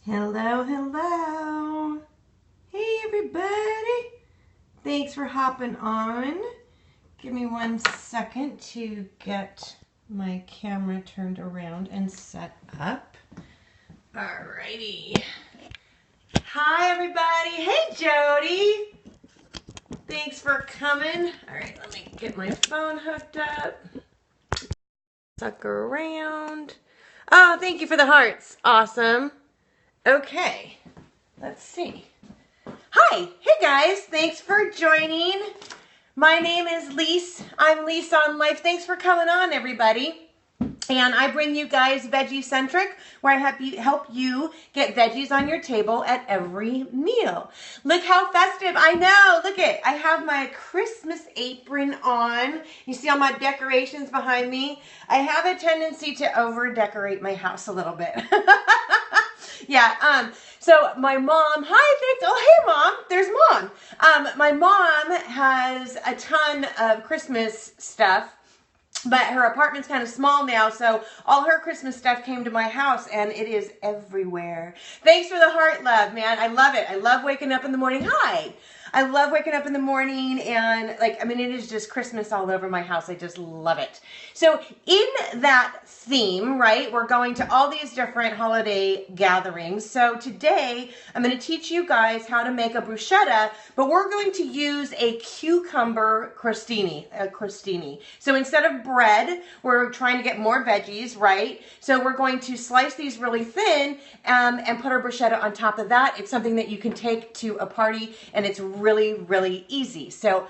Hello, hello. Hey, everybody. Thanks for hopping on. Give me 1 second to get my camera turned around and set up. Alrighty. Hi, everybody. Hey, Jody. Thanks for coming. All right, let me get my phone hooked up. Suck around. Oh, thank you for the hearts. Awesome. Okay, let's see. Hi, hey guys, thanks for joining. My name is Lise. I'm Lise on Life. Thanks for coming on, everybody. And I bring you guys VeggieCentric, where I help you get veggies on your table at every meal. Look how festive. I know. Look it. I have my Christmas apron on. You see all my decorations behind me? I have a tendency to over-decorate my house a little bit. Yeah, so my mom, hi, thanks. Oh, hey, Mom. There's Mom. My mom has a ton of Christmas stuff. But her apartment's kind of small now, so all her Christmas stuff came to my house, and it is everywhere. Thanks for the heart love, man. I love it. I love waking up in the morning. Hi. I love waking up in the morning, and it is just Christmas all over my house. I just love it. So in that theme, right, we're going to all these different holiday gatherings. So today, I'm going to teach you guys how to make a bruschetta, but we're going to use a cucumber crostini. So instead of bread, we're trying to get more veggies, right? So we're going to slice these really thin and put our bruschetta on top of that. It's something that you can take to a party, and it's really, really easy. So,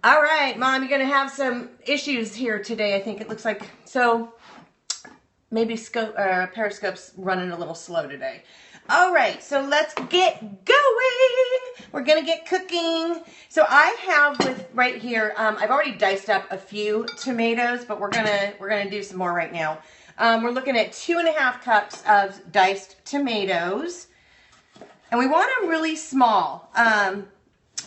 all right, Mom, you're going to have some issues here today, I think it looks like. So maybe Periscope's running a little slow today. All right, so let's get going. We're gonna get cooking. So I have right here, I've already diced up a few tomatoes, but we're gonna do some more right now. We're looking at 2.5 cups of diced tomatoes, and we want them really small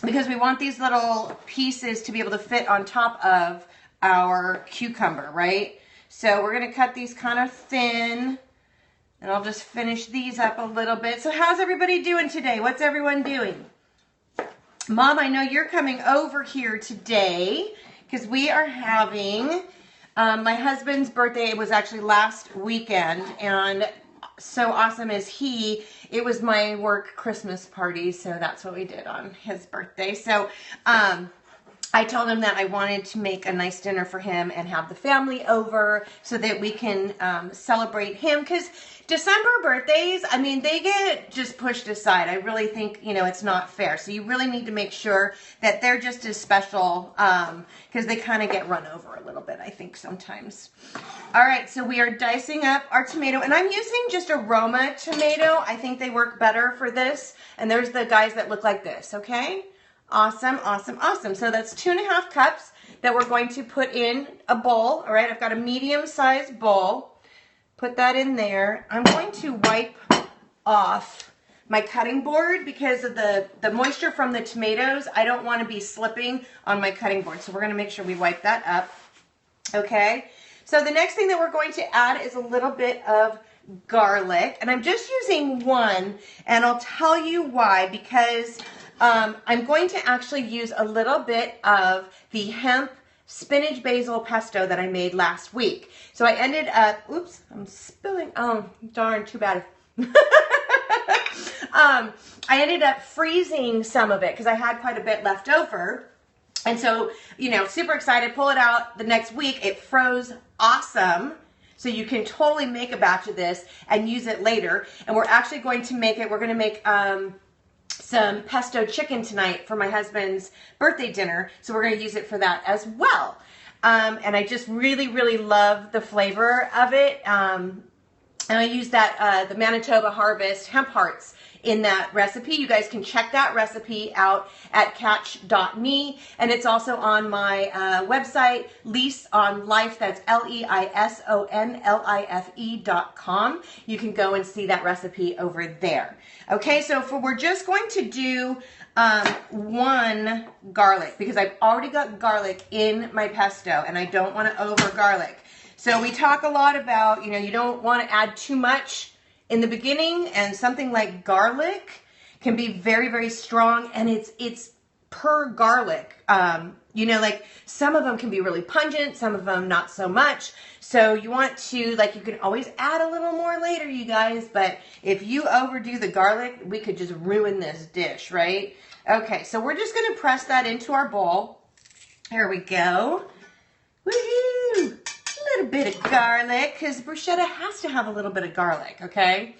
because we want these little pieces to be able to fit on top of our cucumber, right? So we're gonna cut these kind of thin. And I'll just finish these up a little bit. So how's everybody doing today? What's everyone doing? Mom, I know you're coming over here today because we are having my husband's birthday. It was actually last weekend, and so awesome is he. It was my work Christmas party, so that's what we did on his birthday. So I told him that I wanted to make a nice dinner for him and have the family over so that we can celebrate him, because December birthdays, I mean, they get just pushed aside. I really think, it's not fair. So you really need to make sure that they're just as special because they kind of get run over a little bit, I think, sometimes. All right, so we are dicing up our tomato, and I'm using just a Roma tomato. I think they work better for this. And there's the guys that look like this, okay? Awesome, awesome, awesome. So that's 2.5 cups that we're going to put in a bowl. All right, I've got a medium-sized bowl. Put that in there. I'm going to wipe off my cutting board because of the moisture from the tomatoes. I don't want to be slipping on my cutting board, so we're going to make sure we wipe that up. Okay, so the next thing that we're going to add is a little bit of garlic, and I'm just using one, and I'll tell you why, because I'm going to actually use a little bit of the hemp spinach basil pesto that I made last week. So I ended up, oops, I'm spilling, oh darn, too bad. I ended up freezing some of it because I had quite a bit left over. And so, super excited, pull it out the next week. It froze awesome. So you can totally make a batch of this and use it later. And we're actually going to make it, we're going to make some pesto chicken tonight for my husband's birthday dinner. So we're going to use it for that as well. And I just really, really love the flavor of it. And I use that, the Manitoba Harvest hemp hearts in that recipe. You guys can check that recipe out at catch.me, and it's also on my website, Leise on Life. That's LeisonLife.com. You can go and see that recipe over there. Okay, so we're just going to do one garlic because I've already got garlic in my pesto, and I don't want to over garlic. So we talk a lot about, you don't want to add too much in the beginning, and something like garlic can be very, very strong, and it's per garlic. You know, like some of them can be really pungent, some of them not so much. So you want to, like, you can always add a little more later, you guys, but if you overdo the garlic, we could just ruin this dish, right? Okay, so we're just gonna press that into our bowl. Here we go. Woohoo! A little bit of garlic, because bruschetta has to have a little bit of garlic, okay?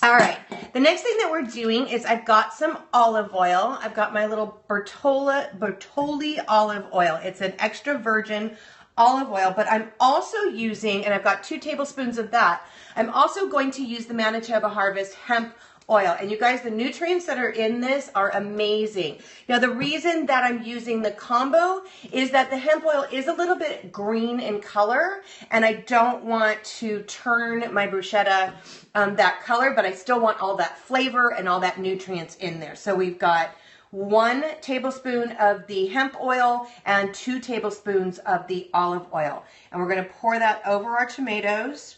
All right, the next thing that we're doing is I've got some olive oil. I've got my little Bertolli olive oil. It's an extra virgin olive oil, but I'm also using, and I've got 2 tablespoons of that. I'm also going to use the Manitoba Harvest hemp oil. And you guys, the nutrients that are in this are amazing. Now, the reason that I'm using the combo is that the hemp oil is a little bit green in color, and I don't want to turn my bruschetta that color, but I still want all that flavor and all that nutrients in there. So we've got 1 tablespoon of the hemp oil and 2 tablespoons of the olive oil. And we're going to pour that over our tomatoes.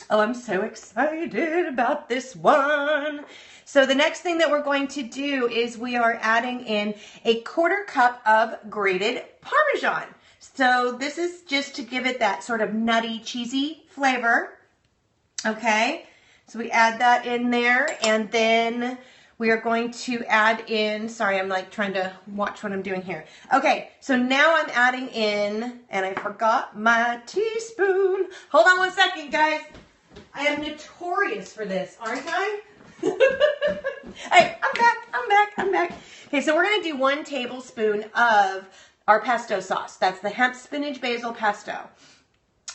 Oh, I'm so excited about this one. So the next thing that we're going to do is we are adding in a 1/4 cup of grated Parmesan. So this is just to give it that sort of nutty, cheesy flavor. Okay, so we add that in there, and then we are going to add in, sorry, I'm like trying to watch what I'm doing here. Okay, so now I'm adding in, and I forgot my teaspoon. Hold on 1 second, guys. I am notorious for this, aren't I? Hey, I'm back. Okay, so we're gonna do 1 tablespoon of our pesto sauce. That's the hemp spinach basil pesto.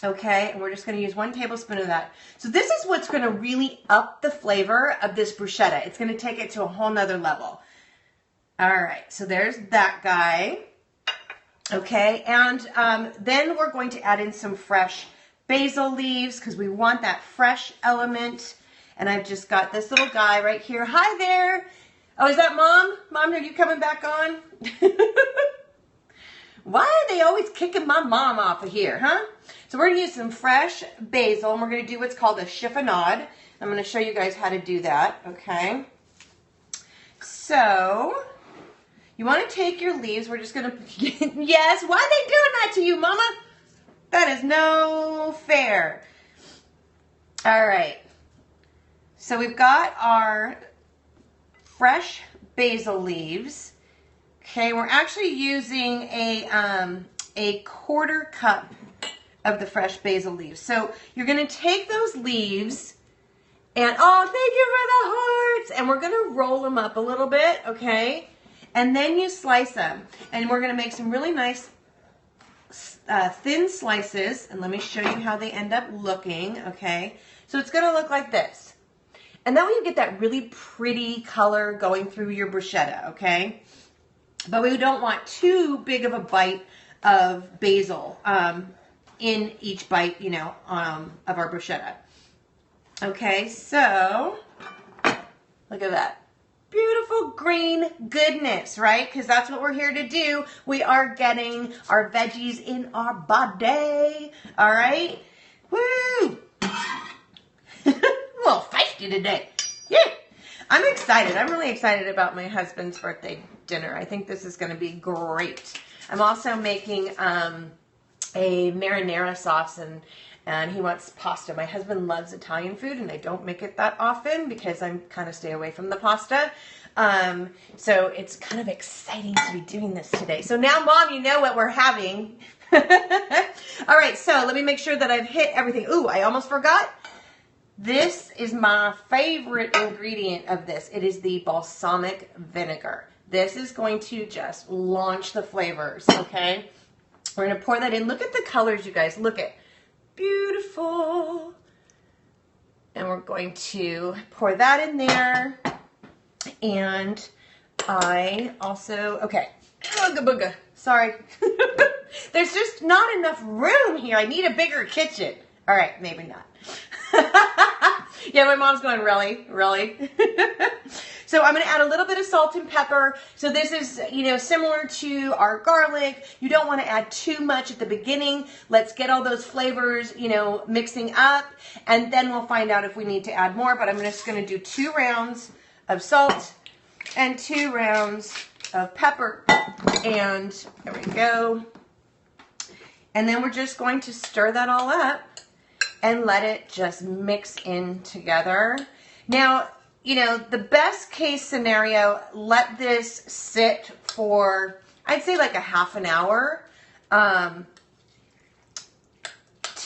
Okay, and we're just gonna use 1 tablespoon of that. So this is what's gonna really up the flavor of this bruschetta. It's gonna take it to a whole nother level. All right, so there's that guy. Okay, and then we're going to add in some fresh basil leaves because we want that fresh element. And I've just got this little guy right here. Hi there. Oh, is that Mom? Mom, are you coming back on? Why are they always kicking my mom off of here, huh? So we're going to use some fresh basil, and we're going to do what's called a chiffonade. I'm going to show you guys how to do that, okay? So you want to take your leaves. We're just going to, yes, why are they doing that to you, Mama? That is no fair. All right. So we've got our fresh basil leaves. Okay, we're actually using a 1/4 cup of the fresh basil leaves. So you're going to take those leaves and, oh, thank you for the hearts. And we're going to roll them up a little bit, okay? And then you slice them. And we're going to make some really nice thin slices, and let me show you how they end up looking, okay? So it's going to look like this. And that way you get that really pretty color going through your bruschetta, okay? But we don't want too big of a bite of basil in each bite, you know, of our bruschetta. Okay, so look at that. Beautiful green goodness, right? Because that's what we're here to do. We are getting our veggies in our body. All right? Woo! A little feisty today. Yeah. I'm excited. I'm really excited about my husband's birthday dinner. I think this is going to be great. I'm also making a marinara sauce, and he wants pasta. My husband loves Italian food, and I don't make it that often because I'm kind of stay away from the pasta. So it's kind of exciting to be doing this today. So now, Mom, you know what we're having. All right, so let me make sure that I've hit everything. Ooh, I almost forgot. This is my favorite ingredient of this. It is the balsamic vinegar. This is going to just launch the flavors, okay? We're going to pour that in. Look at the colors, you guys. Look at beautiful. And we're going to pour that in there. And I also, okay, booga booga, sorry. There's just not enough room here. I need a bigger kitchen. All right, maybe not. Yeah, my mom's going, really? Really? So I'm going to add a little bit of salt and pepper. So this is, you know, similar to our garlic. You don't want to add too much at the beginning. Let's get all those flavors, you know, mixing up, and then we'll find out if we need to add more. But I'm just going to do 2 rounds of salt and 2 rounds of pepper. And there we go. And then we're just going to stir that all up and let it just mix in together. Now, you know, the best case scenario, let this sit for, I'd say like a half an hour to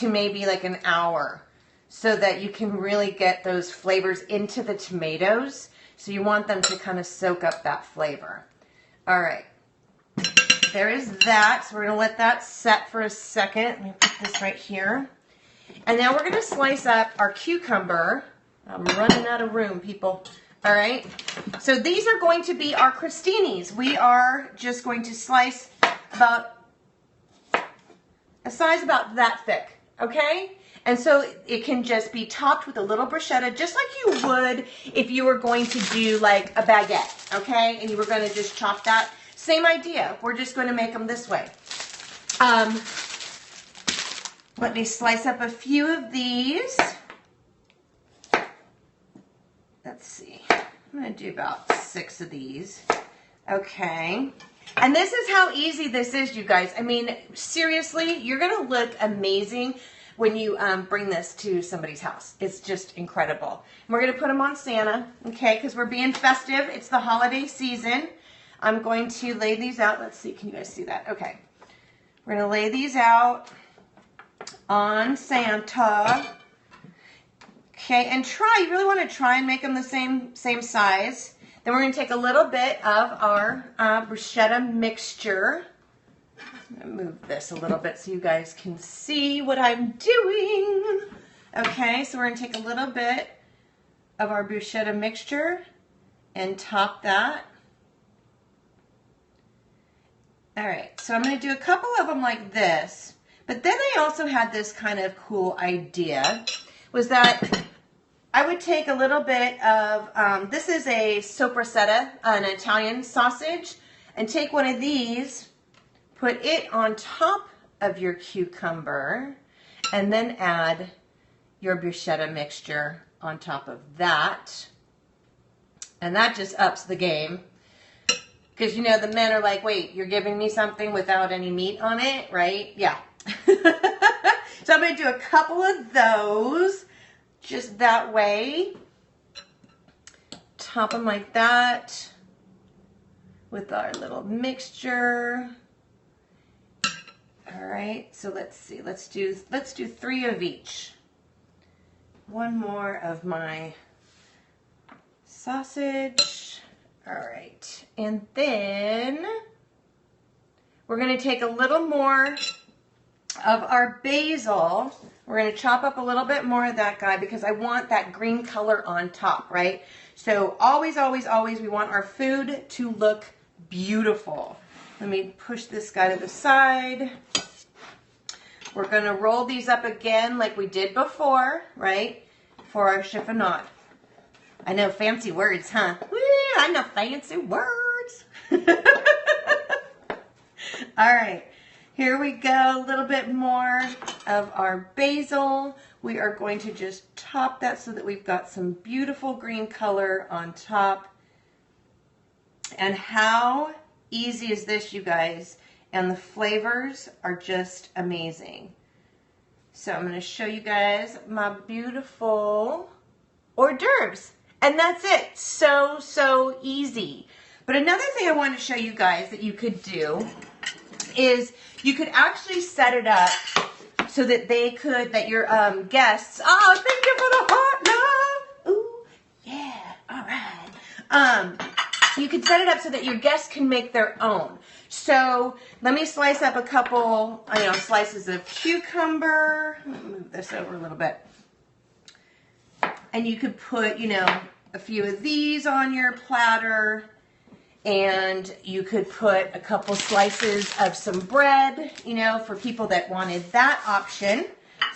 maybe like an hour, so that you can really get those flavors into the tomatoes. So you want them to kind of soak up that flavor. All right. There is that. So we're going to let that set for a second. Let me put this right here. And now we're going to slice up our cucumber. I'm running out of room, people. All right. So these are going to be our crostinis. We are just going to slice about a size about that thick. Okay. And so it can just be topped with a little bruschetta, just like you would if you were going to do like a baguette. Okay. And you were going to just chop that. Same idea. We're just going to make them this way. Let me slice up a few of these. Let's see. I'm going to do about 6 of these. Okay. And this is how easy this is, you guys. I mean, seriously, you're going to look amazing when you bring this to somebody's house. It's just incredible. And we're going to put them on Santa, okay, because we're being festive. It's the holiday season. I'm going to lay these out. Let's see. Can you guys see that? Okay. We're going to lay these out on Santa. Okay, and you really want to try and make them the same size. Then we're going to take a little bit of our bruschetta mixture. I'm going to move this a little bit so you guys can see what I'm doing. Okay, so we're going to take a little bit of our bruschetta mixture and top that. All right, so I'm going to do a couple of them like this. But then I also had this kind of cool idea, was that I would take a little bit of, this is a sopressata, an Italian sausage, and take one of these, put it on top of your cucumber, and then add your bruschetta mixture on top of that. And that just ups the game. Because, you know, the men are like, wait, you're giving me something without any meat on it, right? Yeah. So I'm going to do a couple of those just that way. Top them like that with our little mixture. All right, so let's see. Let's do 3 of each. One more of my sausage. All right, and then we're going to take a little more of our basil. We're going to chop up a little bit more of that guy because I want that green color on top, right? So always, always, always we want our food to look beautiful. Let me push this guy to the side. We're going to roll these up again like we did before, right? For our chiffonade. I know, fancy words, huh? Woo, I know fancy words. All right, here we go. A little bit more of our basil. We are going to just top that so that we've got some beautiful green color on top. And how easy is this, you guys? And the flavors are just amazing. So I'm going to show you guys my beautiful hors d'oeuvres. And that's it. So, so easy. But another thing I want to show you guys that you could do is you could actually set it up so that that your guests, oh, thank you for the heart love. Ooh, yeah, all right. You could set it up so that your guests can make their own. So let me slice up a couple, slices of cucumber. Let me move this over a little bit. And you could put, a few of these on your platter. And you could put a couple slices of some bread, for people that wanted that option.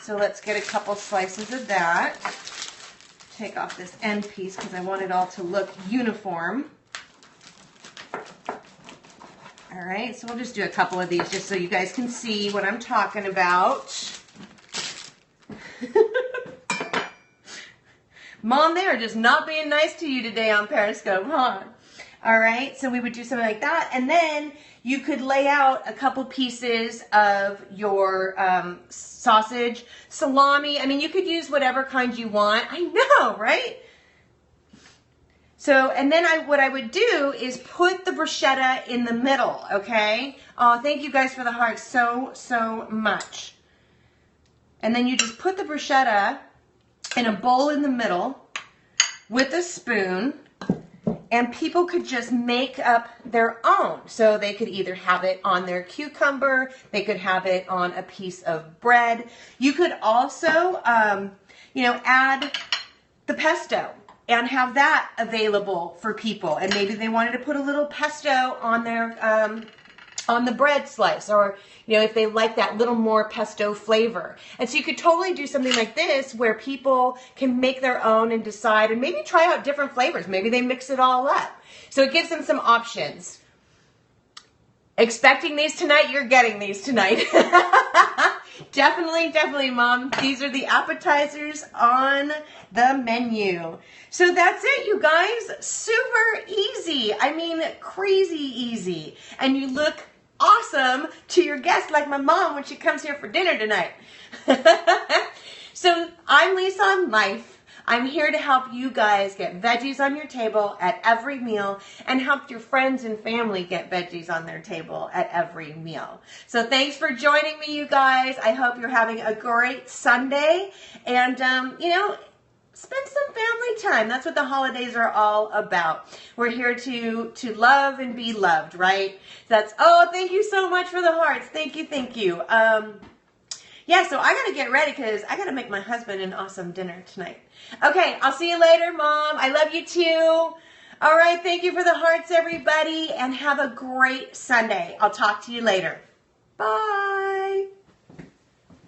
So let's get a couple slices of that. take off this end piece because I want it all to look uniform. All right, so we'll just do a couple of these just so you guys can see what I'm talking about. Mom, they are just not being nice to you today on Periscope, huh? All right, so we would do something like that. And then you could lay out a couple pieces of your sausage, salami. I mean, you could use whatever kind you want. I know, right? So, and then what I would do is put the bruschetta in the middle, okay? Oh, thank you guys for the hearts so much. And then you just put the bruschetta in a bowl in the middle with a spoon, and people could just make up their own. So they could either have it on their cucumber, they could have it on a piece of bread. You could also, you know, add the pesto and have that available for people. And maybe they wanted to put a little pesto on their, on the bread slice, or, you know, if they like that little more pesto flavor. And so you could totally do something like this where people can make their own and decide and maybe try out different flavors. Maybe they mix it all up. So it gives them some options. Expecting these tonight, you're getting these tonight. Definitely, Mom. These are the appetizers on the menu. So that's it, you guys. Super easy. I mean, crazy easy. And you look awesome to your guests like my mom when she comes here for dinner tonight. So I'm Lisa on Life. I'm here to help you guys get veggies on your table at every meal and help your friends and family get veggies on their table at every meal. So thanks for joining me, you guys. I hope you're having a great Sunday, and you know, spend some family time. That's what the holidays are all about. We're here to love and be loved, right? That's, oh, thank you so much for the hearts. Thank you. Yeah, so I got to get ready because I got to make my husband an awesome dinner tonight. Okay, I'll see you later, Mom. I love you too. All right, thank you for the hearts, everybody, and have a great Sunday. I'll talk to you later. Bye.